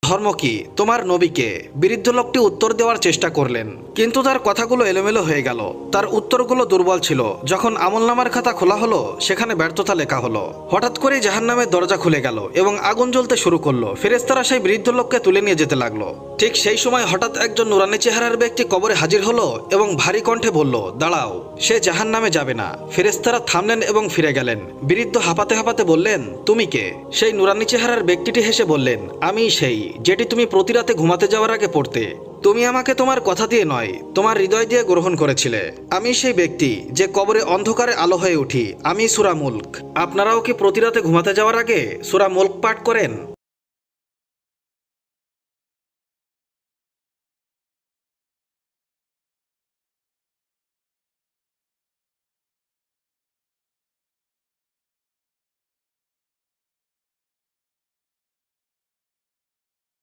ধর্ম কি, তোমার নবীকে? বৃদ্ধ লোকটি উত্তর দেওয়ার চেষ্টা করলেন, কিন্তু তার কথাগুলো এলোমেলো হয়ে গেল। তার উত্তরগুলো দুর্বল ছিল। যখন আমলনামার খাতা খোলা হলো, সেখানে ব্যর্থতা লেখা হলো। হঠাৎ করেই জাহান্নামের দরজা খুলে গেল এবং আগুন জ্বলতে শুরু করলো। ফেরেশতারা সেই বৃদ্ধ লোককে তুলে নিয়ে যেতে লাগলো। ঠিক সেই সময় হঠাৎ একজন নুরানি চেহারার ব্যক্তি কবরে হাজির হলো এবং ভারী কণ্ঠে বলল, দাঁড়াও, সে জাহান্নামে যাবে না। ফেরেশতারা থামলেন এবং ফিরে গেলেন। বৃদ্ধ হাঁপাতে হাঁপাতে বললেন, তুমি কে? সেই নুরানি চেহারার ব্যক্তিটি হেসে বললেন, আমিই সেই, যেটি তুমি প্রতি রাতে ঘুমাতে যাওয়ার আগে পড়তে। তুমি আমাকে তোমার কথা দিয়ে নয়, তোমার হৃদয় দিয়ে গ্রহণ করেছিলে। আমি সেই ব্যক্তি যে কবরে অন্ধকারে আলো হয়ে উঠি। আমি সূরা মুলক। আপনারাও কি প্রতি রাতে ঘুমাতে যাওয়ার আগে সূরা মুলক পাঠ করেন?